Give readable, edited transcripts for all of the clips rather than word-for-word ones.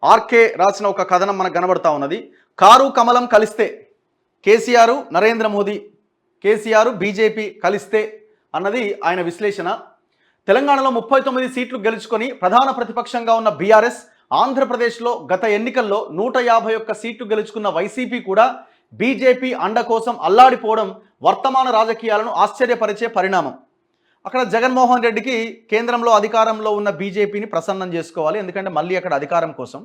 RK రాసిన ఒక కథనం మనకు కనబడతా ఉన్నది. కారు కమలం కలిస్తే కేసీఆర్ నరేంద్ర మోదీ, కేసీఆర్ బీజేపీ కలిస్తే అన్నది ఆయన విశ్లేషణ. తెలంగాణలో 39 సీట్లు గెలుచుకొని ప్రధాన ప్రతిపక్షంగా ఉన్న బీఆర్ఎస్, ఆంధ్రప్రదేశ్లో గత ఎన్నికల్లో 151 సీట్లు గెలుచుకున్న వైసీపీ కూడా బీజేపీ అండ కోసం అల్లాడిపోవడం వర్తమాన రాజకీయాలను ఆశ్చర్యపరిచే పరిణామం. అక్కడ జగన్మోహన్ రెడ్డికి కేంద్రంలో అధికారంలో ఉన్న బీజేపీని ప్రసన్నం చేసుకోవాలి, ఎందుకంటే మళ్ళీ అక్కడ అధికారం కోసం.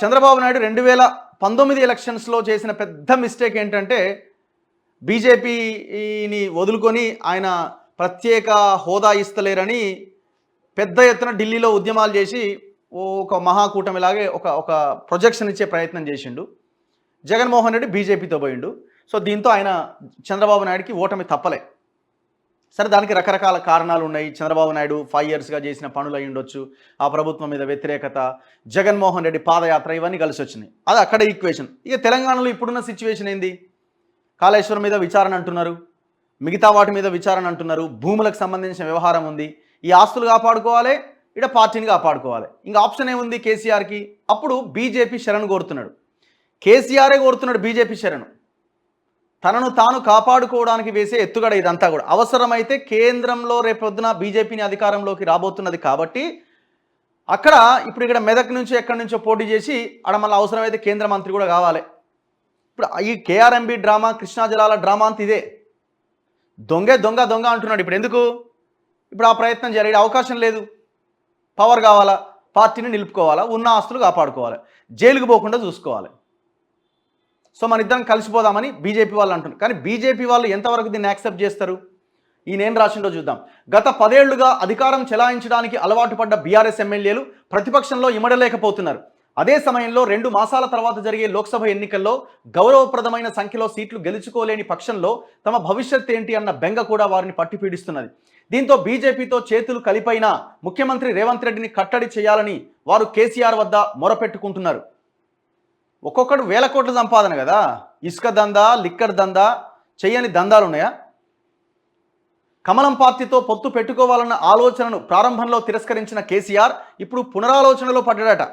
చంద్రబాబు నాయుడు 2019 ఎలక్షన్స్లో చేసిన పెద్ద మిస్టేక్ ఏంటంటే బీజేపీని వదులుకొని ఆయన ప్రత్యేక హోదా ఇస్తలేరని పెద్ద ఎత్తున ఢిల్లీలో ఉద్యమాలు చేసి ఒక మహాకూటమిలాగే ఒక ప్రొజెక్షన్ ఇచ్చే ప్రయత్నం చేసిండు. జగన్మోహన్ రెడ్డి బీజేపీతో పోయిండు. సో దీంతో ఆయన చంద్రబాబు నాయుడికి ఓటమి తప్పలే. సరే, దానికి రకరకాల కారణాలు ఉన్నాయి. చంద్రబాబు నాయుడు 5 ఇయర్స్గా చేసిన పనులు అయి ఉండొచ్చు, ఆ ప్రభుత్వం మీద వ్యతిరేకత, జగన్మోహన్ రెడ్డి పాదయాత్ర, ఇవన్నీ కలిసి వచ్చినాయి. అది అక్కడ ఈక్వేషన్. ఇక తెలంగాణలో ఇప్పుడున్న సిచ్యువేషన్ ఏంది? కాళేశ్వరం మీద విచారణ అంటున్నారు, మిగతా వాటి మీద విచారణ అంటున్నారు, భూములకు సంబంధించిన వ్యవహారం ఉంది. ఈ ఆస్తులు కాపాడుకోవాలి, ఇక్కడ పార్టీని కాపాడుకోవాలి. ఇంకా ఆప్షన్ ఏముంది కేసీఆర్కి? అప్పుడు బీజేపీ శరణు కోరుతున్నాడు. కేసీఆరే కోరుతున్నాడు బీజేపీ శరణు. తనను తాను కాపాడుకోవడానికి వేసే ఎత్తుగడ ఇదంతా కూడా. అవసరమైతే కేంద్రంలో రేపొద్దున బీజేపీని అధికారంలోకి రాబోతున్నది కాబట్టి అక్కడ ఇప్పుడు ఇక్కడ మెదక్ నుంచి ఎక్కడి నుంచో పోటీ చేసి అక్కడ మళ్ళీ అవసరమైతే కేంద్ర మంత్రి కూడా కావాలి. ఇప్పుడు ఈ కేఆర్ఎంబి డ్రామా, కృష్ణా జలాల డ్రామా అంత ఇదే. దొంగ దొంగ దొంగ అంటున్నాడు. ఇప్పుడు ఎందుకు? ఇప్పుడు ఆ ప్రయత్నం జరిగే అవకాశం లేదు. పవర్ కావాలా, పార్టీని నిలుపుకోవాలా, ఉన్న ఆస్తులు కాపాడుకోవాలి, జైలుకు పోకుండా చూసుకోవాలి. సో మన ఇద్దరం కలిసిపోదామని బీజేపీ వాళ్ళు అంటున్నారు. కానీ బీజేపీ వాళ్ళు ఎంతవరకు దీన్ని యాక్సెప్ట్ చేస్తారు? ఈయనేం రాసిండో చూద్దాం. గత 10 ఏళ్లుగా అధికారం చెలాయించడానికి అలవాటు పడ్డ బీఆర్ఎస్ ఎమ్మెల్యేలు ప్రతిపక్షంలో ఇమడలేకపోతున్నారు. అదే సమయంలో 2 మాసాల తర్వాత జరిగే లోక్సభ ఎన్నికల్లో గౌరవప్రదమైన సంఖ్యలో సీట్లు గెలుచుకోలేని పక్షంలో తమ భవిష్యత్ ఏంటి అన్న బెంగ కూడా వారిని పట్టిపీడిస్తున్నది. దీంతో బీజేపీతో చేతులు కలిపైన ముఖ్యమంత్రి రేవంత్ రెడ్డిని కట్టడి చేయాలని వారు కేసీఆర్ వద్ద మొరపెట్టుకుంటున్నారు. ఒక్కొక్కడు 1000 కోట్ల సంపాదన కదా. ఇసుక దందా, లిక్కర్ దందా, చెయ్యని దందాలు ఉన్నాయా? కమలం పార్టీతో పొత్తు పెట్టుకోవాలన్న ఆలోచనను ప్రారంభంలో తిరస్కరించిన కేసీఆర్ ఇప్పుడు పునరాలోచనలో పడ్డాడట.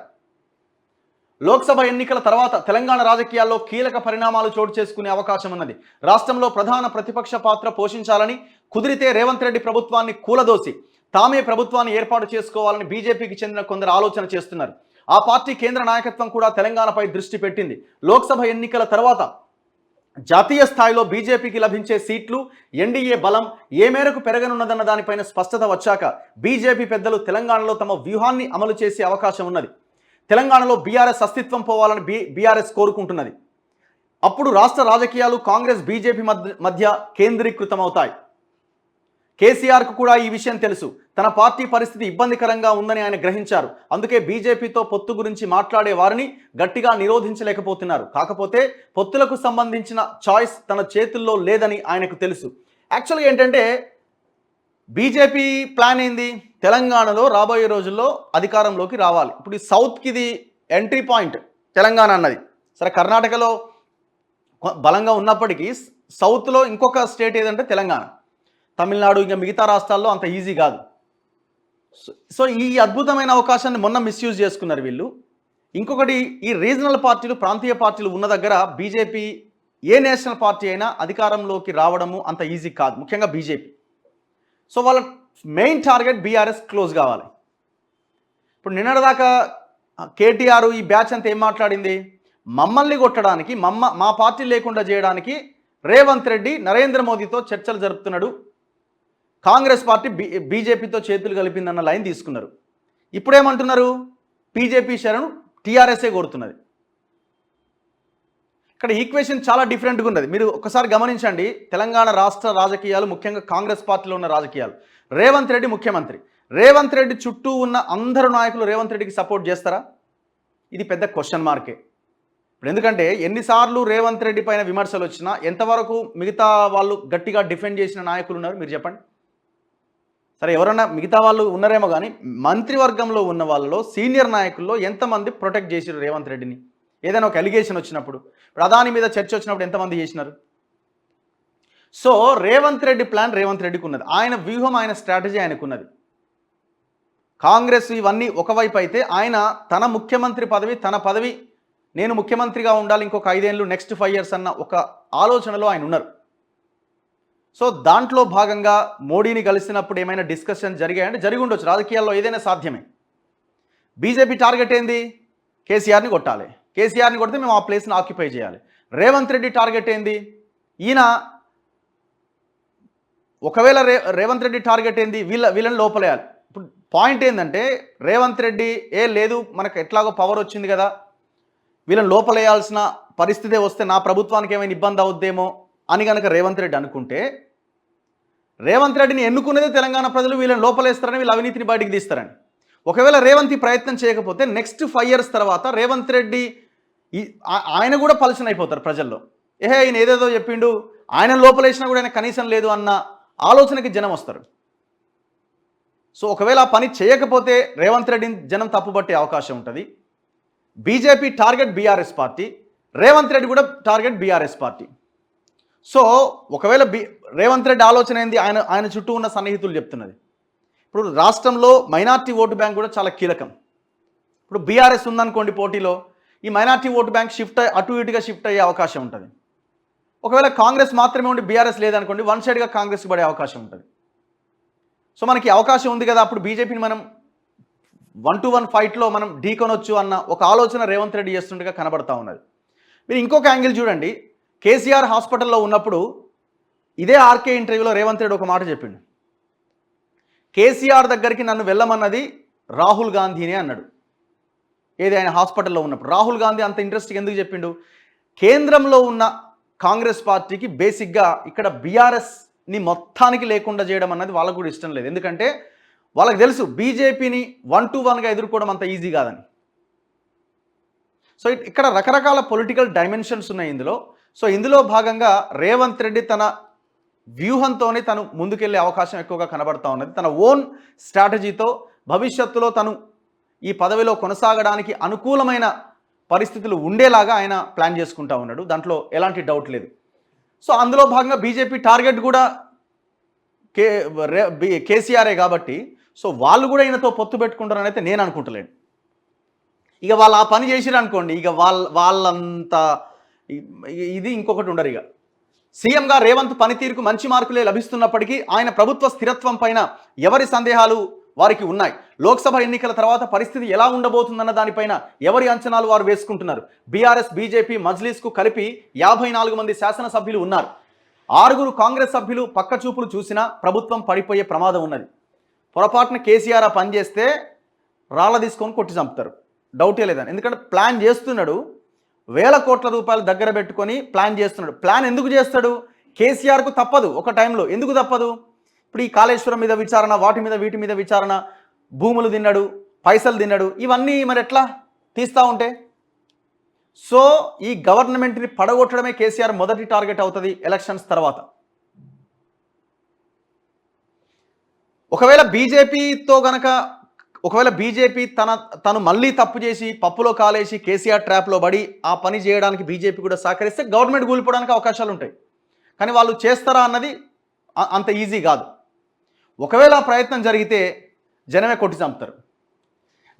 లోక్సభ ఎన్నికల తర్వాత తెలంగాణ రాజకీయాల్లో కీలక పరిణామాలు చోటు చేసుకునే అవకాశం ఉన్నది. రాష్ట్రంలో ప్రధాన ప్రతిపక్ష పాత్ర పోషించాలని, కుదిరితే రేవంత్ రెడ్డి ప్రభుత్వాన్ని కూలదోసి తామే ప్రభుత్వాన్ని ఏర్పాటు చేసుకోవాలని బీజేపీకి చెందిన కొందరు ఆలోచన చేస్తున్నారు. ఆ పార్టీ కేంద్ర నాయకత్వం కూడా తెలంగాణపై దృష్టి పెట్టింది. లోక్సభ ఎన్నికల తర్వాత జాతీయ స్థాయిలో బీజేపీకి లభించే సీట్లు, ఎన్డీఏ బలం ఏ మేరకు పెరగనున్నదన్న దానిపైన స్పష్టత వచ్చాక బీజేపీ పెద్దలు తెలంగాణలో తమ వ్యూహాన్ని అమలు చేసే అవకాశం ఉన్నది. తెలంగాణలో బీఆర్ఎస్ అస్తిత్వం పోవాలని బీఆర్ఎస్ కోరుకుంటున్నది. అప్పుడు రాష్ట్ర రాజకీయాలు కాంగ్రెస్ బీజేపీ మధ్య కేంద్రీకృతమవుతాయి. కేసీఆర్కు కూడా ఈ విషయం తెలుసు. తన పార్టీ పరిస్థితి ఇబ్బందికరంగా ఉందని ఆయన గ్రహించారు. అందుకే బీజేపీతో పొత్తు గురించి మాట్లాడే వారిని గట్టిగా నిరోధించలేకపోతున్నారు. కాకపోతే పొత్తులకు సంబంధించిన చాయిస్ తన చేతుల్లో లేదని ఆయనకు తెలుసు. యాక్చువల్గా ఏంటంటే బీజేపీ ప్లాన్ ఏంది? తెలంగాణలో రాబోయే రోజుల్లో అధికారంలోకి రావాలి. ఇప్పుడు ఈ సౌత్కి ఇది ఎంట్రీ పాయింట్ తెలంగాణ అన్నది. సరే, కర్ణాటకలో బలంగా ఉన్నప్పటికీ సౌత్లో ఇంకొక స్టేట్ ఏదంటే తెలంగాణ. తమిళనాడు, ఇంకా మిగతా రాష్ట్రాల్లో అంత ఈజీ కాదు. సో ఈ అద్భుతమైన అవకాశాన్ని మొన్న మిస్యూజ్ చేసుకున్నారు వీళ్ళు. ఇంకొకటి, ఈ రీజనల్ పార్టీలు, ప్రాంతీయ పార్టీలు ఉన్న దగ్గర బీజేపీ, ఏ నేషనల్ పార్టీ అయినా అధికారంలోకి రావడము అంత ఈజీ కాదు, ముఖ్యంగా బీజేపీ. సో వాళ్ళ మెయిన్ టార్గెట్ బీఆర్ఎస్ క్లోజ్ కావాలి. ఇప్పుడు నిన్నటిదాకా కేటీఆర్ ఈ బ్యాచ్ అంతా ఏం మాట్లాడింది? మమ్మల్ని కొట్టడానికి, మా పార్టీ లేకుండా చేయడానికి రేవంత్ రెడ్డి నరేంద్ర మోదీతో చర్చలు జరుపుతున్నాడు, కాంగ్రెస్ పార్టీ బీజేపీతో చేతులు కలిపిందన్న లైన్ తీసుకున్నారు. ఇప్పుడేమంటున్నారు? బీజేపీ శరణు టీఆర్ఎస్ఏ కోరుతున్నది. ఇక్కడ ఈక్వేషన్ చాలా డిఫరెంట్గా ఉన్నది. మీరు ఒకసారి గమనించండి. తెలంగాణ రాష్ట్ర రాజకీయాలు, ముఖ్యంగా కాంగ్రెస్ పార్టీలో ఉన్న రాజకీయాలు, రేవంత్ రెడ్డి ముఖ్యమంత్రి. రేవంత్ రెడ్డి చుట్టూ ఉన్న అందరు నాయకులు రేవంత్ రెడ్డికి సపోర్ట్ చేస్తారా? ఇది పెద్ద క్వశ్చన్ మార్కే. ఇప్పుడు ఎందుకంటే ఎన్నిసార్లు రేవంత్ రెడ్డి పైన విమర్శలు వచ్చినా ఎంతవరకు మిగతా వాళ్ళు గట్టిగా డిఫెండ్ చేసిన నాయకులు ఉన్నారు మీరు చెప్పండి. సరే, ఎవరన్నా మిగతా వాళ్ళు ఉన్నారేమో కానీ మంత్రివర్గంలో ఉన్న వాళ్ళలో, సీనియర్ నాయకుల్లో ఎంతమంది ప్రొటెక్ట్ చేసారు రేవంత్ రెడ్డిని? ఏదైనా ఒక ఎలిగేషన్ వచ్చినప్పుడు, ప్రధాని మీద చర్చ వచ్చినప్పుడు ఎంతమంది చేసినారు? సో రేవంత్ రెడ్డి ప్లాన్ రేవంత్ రెడ్డికి ఉన్నది, ఆయన వ్యూహం, ఆయన స్ట్రాటజీ ఆయనకున్నది. కాంగ్రెస్ ఇవన్నీ ఒకవైపు అయితే, ఆయన తన ముఖ్యమంత్రి పదవి, తన పదవి నేను ముఖ్యమంత్రిగా ఉండాలి ఇంకొక 5 ఏళ్ళు, నెక్స్ట్ 5 ఇయర్స్ అన్న ఒక ఆలోచనలో ఆయన ఉన్నారు. సో దాంట్లో భాగంగా మోడీని కలిసినప్పుడు ఏమైనా డిస్కషన్ జరిగాయంటే జరిగి ఉండొచ్చు. రాజకీయాల్లో ఏదైనా సాధ్యమే. బీజేపీ టార్గెట్ ఏంది? కేసీఆర్ని కొట్టాలి. కేసీఆర్ని కొడితే మేము ఆ ప్లేస్ని ఆక్యుపై చేయాలి. రేవంత్ రెడ్డి టార్గెట్ ఏంది? ఈయన ఒకవేళ రేవంత్ రెడ్డి టార్గెట్ ఏంది? వీళ్ళని లోపలేయాలి. ఇప్పుడు పాయింట్ ఏంటంటే, రేవంత్ రెడ్డి లేదు మనకు ఎట్లాగో పవర్ వచ్చింది కదా, వీళ్ళని లోపలేయాల్సిన పరిస్థితే వస్తే నా ప్రభుత్వానికి ఏమైనా ఇబ్బంది అవుద్దేమో అని కనుక రేవంత్ రెడ్డి అనుకుంటే, రేవంత్ రెడ్డిని ఎన్నుకునేదే తెలంగాణ ప్రజలు వీళ్ళని లోపలేస్తారని, వీళ్ళ అవినీతిని బయటికి తీస్తారని. ఒకవేళ రేవంత్ ఈ ప్రయత్నం చేయకపోతే నెక్స్ట్ 5 ఇయర్స్ తర్వాత రేవంత్ రెడ్డి ఆయన కూడా పలచన అయిపోతారు ప్రజల్లో. ఆయన ఏదేదో చెప్పిండు, ఆయన లోపలేసినా కూడా ఆయన కనీసం లేదు అన్న ఆలోచనకి జనం వస్తారు. సో ఒకవేళ ఆ పని చేయకపోతే రేవంత్ రెడ్డిని జనం తప్పుపట్టే అవకాశం ఉంటుంది. BJP target BRS party, Revanth Reddy కూడా టార్గెట్ బీఆర్ఎస్ పార్టీ. సో ఒకవేళ రేవంత్ రెడ్డి ఆలోచన ఏంది? ఆయన చుట్టూ ఉన్న సన్నిహితులు చెప్తున్నది. ఇప్పుడు రాష్ట్రంలో మైనార్టీ ఓటు బ్యాంక్ కూడా చాలా కీలకం. ఇప్పుడు బీఆర్ఎస్ ఉందనుకోండి పోటీలో, ఈ మైనార్టీ ఓటు బ్యాంక్ అటు ఇటుగా షిఫ్ట్ అయ్యే అవకాశం ఉంటుంది. ఒకవేళ కాంగ్రెస్ మాత్రమే ఉండి బీఆర్ఎస్ లేదనుకోండి, వన్ సైడ్గా కాంగ్రెస్కి పడే అవకాశం ఉంటుంది. సో మనకి అవకాశం ఉంది కదా, అప్పుడు బీజేపీని మనం 1-to-1 ఫైట్లో మనం ఢీకొనొచ్చు అన్న ఒక ఆలోచన రేవంత్ రెడ్డి చేస్తుండగా కనబడతా ఉన్నది. మీరు ఇంకొక యాంగిల్ చూడండి. కేసీఆర్ హాస్పిటల్లో ఉన్నప్పుడు ఇదే ఆర్కే ఇంటర్వ్యూలో రేవంత్ రెడ్డి ఒక మాట చెప్పిండు. కేసీఆర్ దగ్గరికి నన్ను వెళ్ళమన్నది రాహుల్ గాంధీనే అన్నాడు. ఏది ఆయన హాస్పిటల్లో ఉన్నప్పుడు. రాహుల్ గాంధీ అంత ఇంట్రెస్ట్గా ఎందుకు చెప్పిండు? కేంద్రంలో ఉన్న కాంగ్రెస్ పార్టీకి బేసిక్గా ఇక్కడ బీఆర్ఎస్ని మొత్తానికి లేకుండా చేయడం అన్నది వాళ్ళకు కూడా ఇష్టం లేదు. ఎందుకంటే వాళ్ళకి తెలుసు బీజేపీని 1-to-1గా ఎదుర్కోవడం అంత ఈజీ కాదని. సో ఇక్కడ రకరకాల పొలిటికల్ డైమెన్షన్స్ ఉన్నాయి ఇందులో. సో ఇందులో భాగంగా రేవంత్ రెడ్డి తన వ్యూహంతోనే తను ముందుకెళ్లే అవకాశం ఎక్కువగా కనబడతా ఉన్నది. తన ఓన్ స్ట్రాటజీతో భవిష్యత్తులో తను ఈ పదవిలో కొనసాగడానికి అనుకూలమైన పరిస్థితులు ఉండేలాగా ఆయన ప్లాన్ చేసుకుంటా ఉన్నాడు. దాంట్లో ఎలాంటి డౌట్ లేదు. సో అందులో భాగంగా బీజేపీ టార్గెట్ కూడా కేసీఆరే కాబట్టి, సో వాళ్ళు కూడా ఈయనతో పొత్తు పెట్టుకుంటారని అయితే నేను అనుకుంటలేను. ఇక వాళ్ళు ఆ పని చేసిరు అనుకోండి, ఇక వాళ్ళంత ఇది ఇంకొకటి ఉండరు. ఇక సీఎంగా రేవంత్ పనితీరుకు మంచి మార్కులే లభిస్తున్నప్పటికీ ఆయన ప్రభుత్వ స్థిరత్వం పైన ఎవరి సందేహాలు వారికి ఉన్నాయి. లోక్సభ ఎన్నికల తర్వాత పరిస్థితి ఎలా ఉండబోతుందన్న దానిపైన ఎవరి అంచనాలు వారు వేసుకుంటున్నారు. బీఆర్ఎస్, బీజేపీ, మజ్లీస్కు కలిపి 54 మంది శాసనసభ్యులు ఉన్నారు. 6 కాంగ్రెస్ సభ్యులు పక్కచూపులు చూసినా ప్రభుత్వం పడిపోయే ప్రమాదం ఉన్నది. పొరపాటున కేసీఆర్ ఆ పని చేస్తే రాళ్ళ తీసుకొని కొట్టి చంపుతారు, డౌటే లేదని. ఎందుకంటే ప్లాన్ చేస్తున్నాడు, వేల కోట్ల రూపాయలు దగ్గర పెట్టుకొని ప్లాన్ చేస్తున్నాడు. ప్లాన్ ఎందుకు చేస్తాడు? కేసీఆర్కు తప్పదు ఒక టైంలో. ఎందుకు తప్పదు? ఇప్పుడు ఈ కాళేశ్వరం మీద విచారణ, వీటి మీద విచారణ, భూములు తిన్నాడు, పైసలు తిన్నాడు, ఇవన్నీ మరి ఎట్లా తీస్తూ ఉంటే. సో ఈ గవర్నమెంట్ని పడగొట్టడమే కేసీఆర్ మొదటి టార్గెట్ అవుతుంది ఎలక్షన్స్ తర్వాత. ఒకవేళ బీజేపీ తను మళ్ళీ తప్పు చేసి పప్పులో కాలేసి కేసీఆర్ ట్రాప్లో పడి ఆ పని చేయడానికి బీజేపీ కూడా సహకరిస్తే గవర్నమెంట్ కూలిపోవడానికి అవకాశాలు ఉంటాయి. కానీ వాళ్ళు చేస్తారా అన్నది అంత ఈజీ కాదు. ఒకవేళ ఆ ప్రయత్నం జరిగితే జనమే కొట్టి చంపుతారు.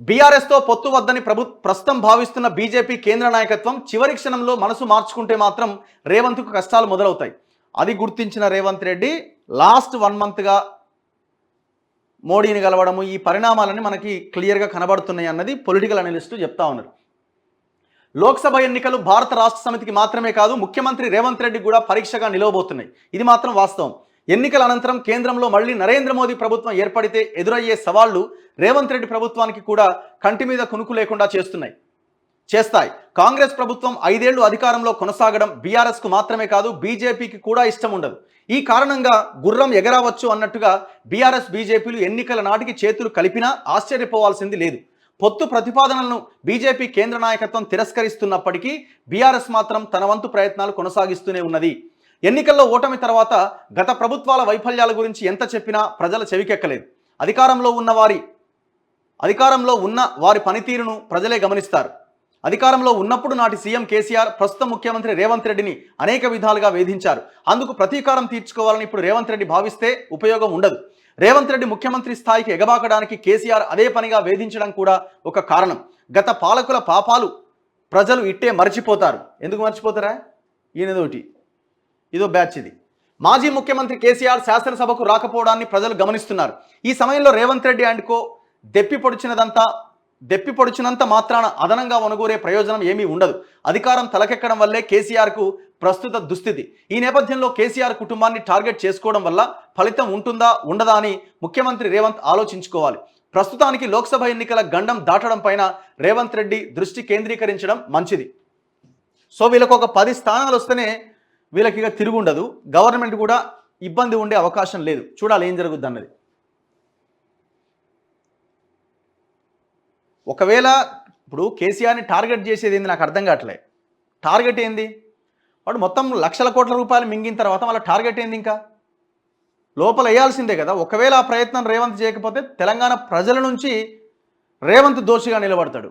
బీఆర్ఎస్తో పొత్తు వద్దని ప్రస్తుతం భావిస్తున్న బీజేపీ కేంద్ర నాయకత్వం చివరి క్షణంలో మనసు మార్చుకుంటే మాత్రం రేవంత్కు కష్టాలు మొదలవుతాయి. అది గుర్తించిన రేవంత్ రెడ్డి లాస్ట్ 1 మంత్గా మోడీని కలవడము, ఈ పరిణామాలన్నీ మనకి క్లియర్గా కనబడుతున్నాయి అన్నది పొలిటికల్ అనలిస్టులు చెప్తా ఉన్నారు. లోక్సభ ఎన్నికలు భారత రాష్ట్ర సమితికి మాత్రమే కాదు, ముఖ్యమంత్రి రేవంత్ రెడ్డి కూడా పరీక్షగా నిలవబోతున్నాయి. ఇది మాత్రం వాస్తవం. ఎన్నికల అనంతరం కేంద్రంలో మళ్ళీ నరేంద్ర మోదీ ప్రభుత్వం ఏర్పడితే ఎదురయ్యే సవాళ్లు రేవంత్ రెడ్డి ప్రభుత్వానికి కూడా కంటి మీద కునుకు లేకుండా చేస్తాయి. కాంగ్రెస్ ప్రభుత్వం 5 ఏళ్లు అధికారంలో కొనసాగడం బీఆర్ఎస్కు మాత్రమే కాదు, బీజేపీకి కూడా ఇష్టం ఉండదు. ఈ కారణంగా గుర్రం ఎగరవచ్చు అన్నట్టుగా బీఆర్ఎస్, బీజేపీలు ఎన్నికల నాటికి చేతులు కలిపినా ఆశ్చర్యపోవాల్సింది లేదు. పొత్తు ప్రతిపాదనలను బీజేపీ కేంద్ర నాయకత్వం తిరస్కరిస్తున్నప్పటికీ బీఆర్ఎస్ మాత్రం తన వంతు ప్రయత్నాలు కొనసాగిస్తూనే ఉన్నది. ఎన్నికల్లో ఓటమి తర్వాత గత ప్రభుత్వాల వైఫల్యాల గురించి ఎంత చెప్పినా ప్రజల చెవికెక్కలేదు. అధికారంలో ఉన్న వారి పనితీరును ప్రజలే గమనిస్తారు. అధికారంలో ఉన్నప్పుడు నాటి సీఎం కేసీఆర్, ప్రస్తుత ముఖ్యమంత్రి రేవంత్ రెడ్డిని అనేక విధాలుగా వేధించారు. అందుకు ప్రతీకారం తీర్చుకోవాలని ఇప్పుడు రేవంత్ రెడ్డి భావిస్తే ఉపయోగం ఉండదు. రేవంత్ రెడ్డి ముఖ్యమంత్రి స్థాయికి ఎగబాకడానికి కేసీఆర్ అదే పనిగా వేధించడం కూడా ఒక కారణం. గత పాలకుల పాపాలు ప్రజలు ఇట్టే మర్చిపోతారు. ఎందుకు మర్చిపోతారా? ఈయనదోటి ఇదో బ్యాచ్ ఇది. మాజీ ముఖ్యమంత్రి కేసీఆర్ శాసనసభకు రాకపోవడాన్ని ప్రజలు గమనిస్తున్నారు. ఈ సమయంలో రేవంత్ రెడ్డి అండ్ కో దెప్పి పొడిచినంత మాత్రాన అదనంగా వనగూరే ప్రయోజనం ఏమీ ఉండదు. అధికారం తలకెక్కడం వల్లే కేసీఆర్కు ప్రస్తుత దుస్థితి. ఈ నేపథ్యంలో కేసీఆర్ కుటుంబాన్ని టార్గెట్ చేసుకోవడం వల్ల ఫలితం ఉంటుందా ఉండదా అని ముఖ్యమంత్రి రేవంత్ ఆలోచించుకోవాలి. ప్రస్తుతానికి లోక్సభ ఎన్నికల గండం దాటడం పైన రేవంత్ రెడ్డి దృష్టి కేంద్రీకరించడం మంచిది. సో వీళ్ళకు ఒక 10 స్థానాలు వస్తేనే వీళ్ళకి ఇక తిరుగుండదు. గవర్నమెంట్ కూడా ఇబ్బంది ఉండే అవకాశం లేదు. చూడాలి ఏం జరుగుద్ది అన్నది. ఒకవేళ ఇప్పుడు కేసీఆర్ని టార్గెట్ చేసేది ఏంది నాకు అర్థం కావట్లే. టార్గెట్ ఏంది? వాడు మొత్తం లక్షల కోట్ల రూపాయలు మింగిన తర్వాత వాళ్ళ టార్గెట్ ఏంది? ఇంకా లోపల వేయాల్సిందే కదా. ఒకవేళ ఆ ప్రయత్నం రేవంత్ చేయకపోతే తెలంగాణ ప్రజల నుంచి రేవంత్ దోషిగా నిలబడతాడు.